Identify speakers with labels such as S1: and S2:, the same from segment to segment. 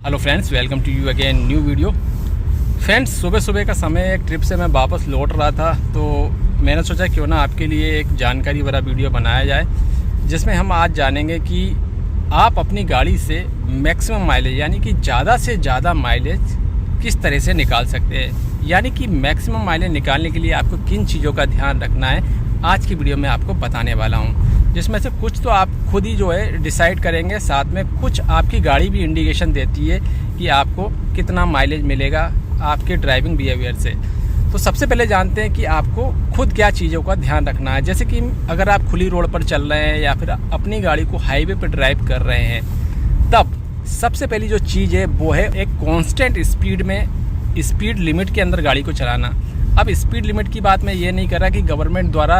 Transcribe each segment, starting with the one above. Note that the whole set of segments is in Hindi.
S1: Hello friends, welcome to you again new video. Friends, सुबह सुबह का समय एक ट्रिप से मैं वापस लौट रहा था, तो मैंने सोचा क्यों ना आपके लिए एक जानकारी भरा वीडियो बनाया जाए, जिसमें हम आज जानेंगे कि आप अपनी गाड़ी से मैक्सिमम माइलेज यानी कि ज़्यादा से ज़्यादा माइलेज किस तरह से निकाल सकते हैं। यानी कि मैक्सिमम माइलेज निकालने के लिए आपको किन चीज़ों का ध्यान रखना है, आज की वीडियो में आपको बताने वाला हूँ। जिसमें से कुछ तो आप खुद ही जो है डिसाइड करेंगे, साथ में कुछ आपकी गाड़ी भी इंडिकेशन देती है कि आपको कितना माइलेज मिलेगा आपके ड्राइविंग बिहेवियर से। तो सबसे पहले जानते हैं कि आपको खुद क्या चीज़ों का ध्यान रखना है। जैसे कि अगर आप खुली रोड पर चल रहे हैं या फिर अपनी गाड़ी को हाईवे पर ड्राइव कर रहे हैं, तब सबसे पहली जो चीज़ है वो है एक कांस्टेंट स्पीड में, स्पीड लिमिट के अंदर गाड़ी को चलाना। अब स्पीड लिमिट की बात मैं ये नहीं कर रहा कि गवर्नमेंट द्वारा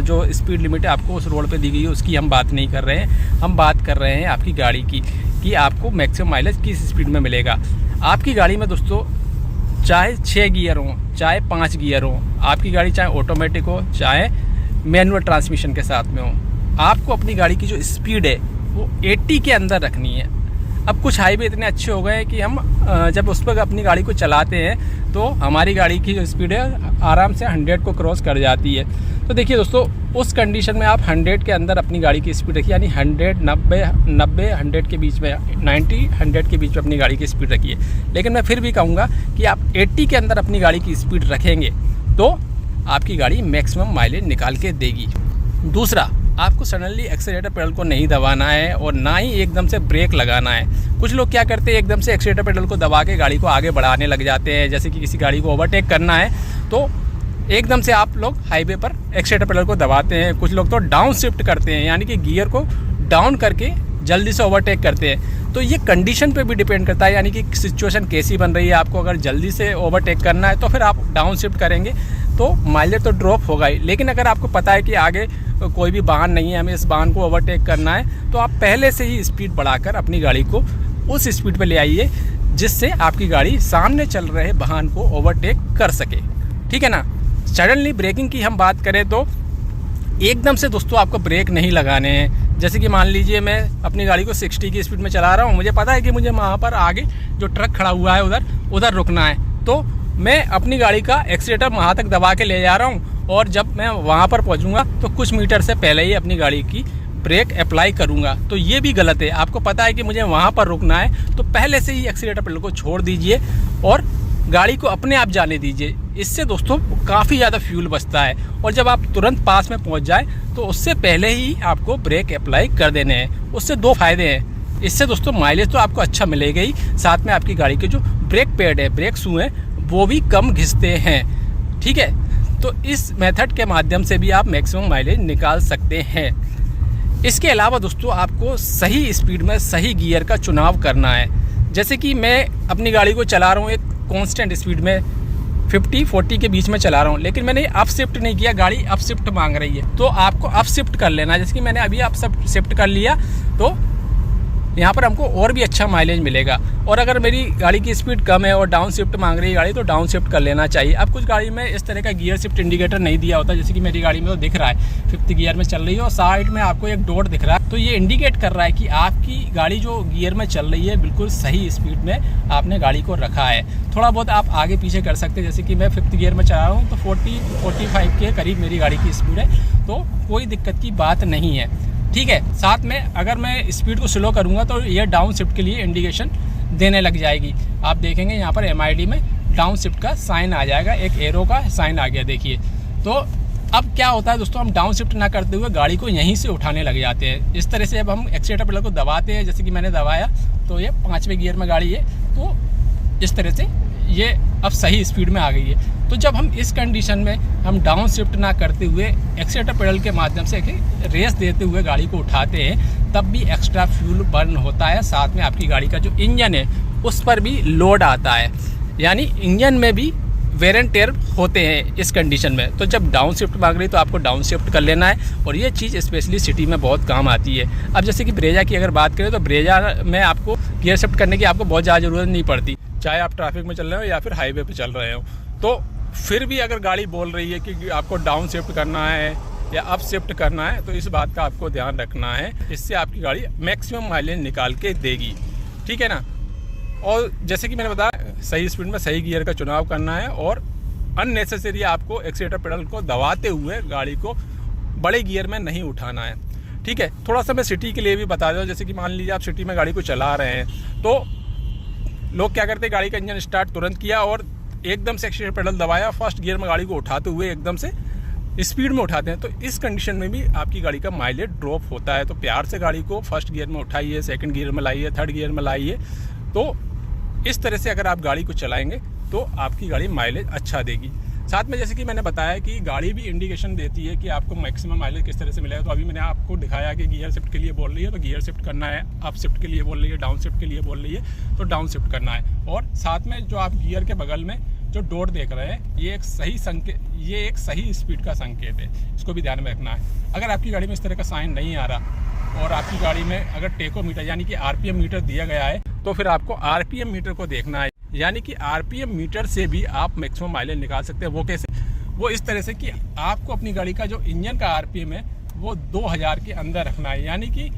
S1: जो स्पीड लिमिट है आपको उस रोड पे दी गई है उसकी हम बात नहीं कर रहे हैं। हम बात कर रहे हैं आपकी गाड़ी की कि आपको मैक्सिमम माइलेज किस स्पीड में मिलेगा। आपकी गाड़ी में दोस्तों चाहे 6 गियर हो, चाहे 5 गियर हो, आपकी गाड़ी चाहे ऑटोमेटिक हो, चाहे मैनुअल ट्रांसमिशन के साथ में हो, आपको अपनी गाड़ी की जो स्पीड है वो 80 के अंदर रखनी है। अब कुछ हाईवे इतने अच्छे हो गए हैं कि हम जब उस पर अपनी गाड़ी को चलाते हैं तो हमारी गाड़ी की जो स्पीड है आराम से 100 को क्रॉस कर जाती है। तो देखिए दोस्तों, उस कंडीशन में आप 100 के अंदर अपनी गाड़ी की स्पीड रखिए, यानी 90 100 के बीच में, 90 100 के बीच में अपनी गाड़ी की स्पीड रखिए। लेकिन मैं फिर भी कहूँगा कि आप 80 के अंदर अपनी गाड़ी की स्पीड रखेंगे तो आपकी गाड़ी मैक्सिमम माइलेज निकाल के देगी। दूसरा, आपको सडनली एक्सीलेटर पेडल को नहीं दबाना है और ना ही एकदम से ब्रेक लगाना है। कुछ लोग क्या करते हैं, एकदम से एक्सीलेटर पेडल को दबा के गाड़ी को आगे बढ़ाने लग जाते हैं। जैसे कि किसी गाड़ी को ओवरटेक करना है तो एकदम से आप लोग हाईवे पर एक्सीलेटर पेडल को दबाते हैं। कुछ लोग तो डाउन शिफ्ट करते हैं, यानी कि गियर को डाउन करके जल्दी से ओवरटेक करते हैं। तो ये कंडीशन पे भी डिपेंड करता है, यानी कि सिचुएशन कैसी बन रही है। आपको अगर जल्दी से ओवरटेक करना है तो फिर आप डाउन शिफ्ट करेंगे तो माइलेज तो ड्रॉप होगा ही। लेकिन अगर आपको पता है कि आगे कोई भी वाहन नहीं है, हमें इस वाहन को ओवरटेक करना है, तो आप पहले से ही स्पीड बढ़ाकर अपनी गाड़ी को उस स्पीड पे ले आइए जिससे आपकी गाड़ी सामने चल रहे वाहन को ओवरटेक कर सके। ठीक है ना। सडनली ब्रेकिंग की हम बात करें तो एकदम से दोस्तों आपको ब्रेक नहीं लगाने हैं। जैसे कि मान लीजिए मैं अपनी गाड़ी को 60 की स्पीड में चला रहा हूँ, मुझे पता है कि मुझे वहाँ पर आगे जो ट्रक खड़ा हुआ है उधर रुकना है, तो मैं अपनी गाड़ी का एक्सीलेटर वहाँ तक दबा के ले जा रहा हूँ और जब मैं वहाँ पर पहुँचूँगा तो कुछ मीटर से पहले ही अपनी गाड़ी की ब्रेक अप्लाई करूँगा। तो ये भी गलत है। आपको पता है कि मुझे वहाँ पर रुकना है तो पहले से ही एक्सीलेटर पेडल को छोड़ दीजिए और गाड़ी को अपने आप जाने दीजिए। इससे दोस्तों काफ़ी ज़्यादा फ्यूल बचता है और जब आप तुरंत पास में पहुँच जाए तो उससे पहले ही आपको ब्रेक अप्लाई कर देने हैं। उससे 2 फायदे हैं। इससे दोस्तों माइलेज तो आपको अच्छा मिलेगा ही, साथ में आपकी गाड़ी के जो ब्रेक पैड है, ब्रेक शू हैं, वो भी कम घिसते हैं। ठीक है। तो इस मेथड के माध्यम से भी आप मैक्सिमम माइलेज निकाल सकते हैं। इसके अलावा दोस्तों आपको सही स्पीड में सही गियर का चुनाव करना है। जैसे कि मैं अपनी गाड़ी को चला रहा हूँ एक कांस्टेंट स्पीड में 50-40 के बीच में चला रहा हूँ, लेकिन मैंने अप शिफ्ट नहीं किया, गाड़ी अप शिफ्ट मांग रही है तो आपको अप शिफ्ट कर लेना। जैसे कि मैंने अभी अप शिफ्ट कर लिया तो यहाँ पर हमको और भी अच्छा माइलेज मिलेगा। और अगर मेरी गाड़ी की स्पीड कम है और डाउन शिफ्ट मांग रही है गाड़ी तो डाउन शिफ्ट कर लेना चाहिए। अब कुछ गाड़ी में इस तरह का गियर शिफ्ट इंडिकेटर नहीं दिया होता, जैसे कि मेरी गाड़ी में तो दिख रहा है 5th गियर में चल रही है और साइड में आपको एक डॉट दिख रहा है, तो ये इंडिकेट कर रहा है कि आपकी गाड़ी जो गियर में चल रही है बिल्कुल सही स्पीड में आपने गाड़ी को रखा है। थोड़ा बहुत आप आगे पीछे कर सकते हैं। जैसे कि मैं 5th गियर में चला रहा हूँ तो 40-45 के करीब मेरी गाड़ी की स्पीड है, तो कोई दिक्कत की बात नहीं है। ठीक है। साथ में अगर मैं स्पीड को स्लो करूँगा तो ये डाउन शिफ्ट के लिए इंडिकेशन देने लग जाएगी। आप देखेंगे यहाँ पर MID में डाउन शिफ्ट का साइन आ जाएगा, एक एरो का साइन आ गया, देखिए। तो अब क्या होता है दोस्तों, हम डाउन शिफ्ट ना करते हुए गाड़ी को यहीं से उठाने लग जाते हैं। इस तरह से अब हम एक्सीलेटर पेडल को दबाते हैं, जैसे कि मैंने दबाया तो ये 5वें गियर में गाड़ी है, तो इस तरह से ये अब सही स्पीड में आ गई है। तो जब हम इस कंडीशन में हम डाउन शिफ्ट ना करते हुए एक्सीलेटर पेडल के माध्यम से रेस देते हुए गाड़ी को उठाते हैं, तब भी एक्स्ट्रा फ्यूल बर्न होता है। साथ में आपकी गाड़ी का जो इंजन है उस पर भी लोड आता है, यानी इंजन में भी वेयर एंड टेयर होते हैं इस कंडीशन में। तो जब डाउन शिफ्ट मांग रही तो आपको डाउन शिफ्ट कर लेना है और ये चीज़ स्पेशली सिटी में बहुत काम आती है। अब जैसे कि ब्रेजा की अगर बात करें तो ब्रेजा में आपको गियर शिफ्ट करने की आपको बहुत ज़्यादा ज़रूरत नहीं पड़ती, चाहे आप ट्रैफिक में चल रहे हो या फिर हाईवे पे चल रहे हो। तो फिर भी अगर गाड़ी बोल रही है कि आपको डाउन शिफ्ट करना है या अप शिफ्ट करना है तो इस बात का आपको ध्यान रखना है। इससे आपकी गाड़ी मैक्सिमम माइलेज निकाल के देगी। ठीक है ना। और जैसे कि मैंने बताया, सही स्पीड में सही गियर का चुनाव करना है और अननेसेसरी आपको एक्सीलेटर पेडल को दबाते हुए गाड़ी को बड़े गियर में नहीं उठाना है। ठीक है, थोड़ा सा मैं सिटी के लिए भी बता दूँ। जैसे कि मान लीजिए आप सिटी में गाड़ी को चला रहे हैं तो लोग क्या करते हैं, गाड़ी का इंजन स्टार्ट तुरंत किया और एकदम से एक्सीलेटर पेडल दबाया, फर्स्ट गियर में गाड़ी को उठाते हुए एकदम से स्पीड में उठाते हैं। तो इस कंडीशन में भी आपकी गाड़ी का माइलेज ड्रॉप होता है। तो प्यार से गाड़ी को फर्स्ट गियर में उठाइए, सेकंड गियर में लाइए, थर्ड गियर में लाइए। तो इस तरह से अगर आप गाड़ी को चलाएंगे तो आपकी गाड़ी माइलेज अच्छा देगी। साथ में जैसे कि मैंने बताया कि गाड़ी भी इंडिकेशन देती है कि आपको मैक्सिमम माइलेज किस तरह से मिलेगा। तो अभी मैंने आपको दिखाया कि गियर शिफ्ट के लिए बोल रही है तो गियर शिफ्ट करना है, अप शिफ्ट के लिए बोल रही है, डाउन शिफ्ट के लिए बोल रही है तो डाउन शिफ्ट करना है। और साथ में जो आप गियर के बगल में जो डोर देख रहे हैं, ये एक सही संकेत, ये एक सही स्पीड का संकेत है, इसको भी ध्यान में रखना है। अगर आपकी गाड़ी में इस तरह का साइन नहीं आ रहा और आपकी गाड़ी में अगर टेकोमीटर यानी कि आरपीएम मीटर दिया गया है तो फिर आपको आरपीएम मीटर को देखना है। यानी कि आरपीएम मीटर से भी आप मैक्सिमम माइलेज निकाल सकते हैं। वो कैसे? वो इस तरह से कि आपको अपनी गाड़ी का जो इंजन का आरपीएम है वो 2000 के अंदर रखना है। यानी कि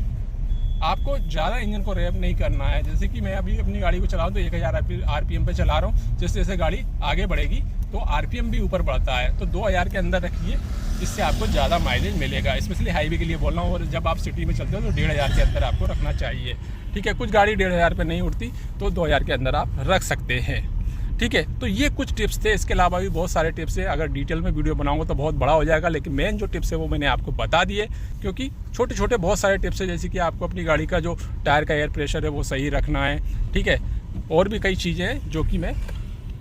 S1: आपको ज़्यादा इंजन को रैप नहीं करना है। जैसे कि मैं अभी अपनी गाड़ी को चला रहा हूँ तो 1000 आरपीएम पे चला रहा हूँ। जैसे जैसे गाड़ी आगे बढ़ेगी तो आरपीएम भी ऊपर बढ़ता है। तो 2000 के अंदर रखिए, इससे आपको ज़्यादा माइलेज मिलेगा। स्पेशली हाईवे के लिए बोल रहा हूँ। और जब आप सिटी में चलते हो तो 1500 के अंदर आपको रखना चाहिए। ठीक है, कुछ गाड़ी 1500 पे नहीं उठती तो 2000 के अंदर आप रख सकते हैं। ठीक है, तो ये कुछ टिप्स थे। इसके अलावा भी बहुत सारे टिप्स है। अगर डिटेल में वीडियो बनाऊंगा तो बहुत बड़ा हो जाएगा, लेकिन मेन जो टिप्स है वो मैंने आपको बता दिए। क्योंकि छोटे छोटे बहुत सारे टिप्स है, जैसे कि आपको अपनी गाड़ी का जो टायर का एयर प्रेशर है वो सही रखना है। ठीक है, और भी कई चीज़ें हैं जो कि मैं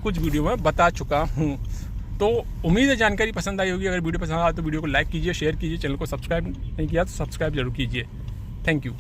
S1: कुछ वीडियो में बता चुका हूँ। तो उम्मीद है जानकारी पसंद आई होगी। अगर वीडियो पसंद आए तो वीडियो को लाइक कीजिए, शेयर कीजिए, चैनल को सब्सक्राइब नहीं किया तो सब्सक्राइब जरूर कीजिए। Thank you.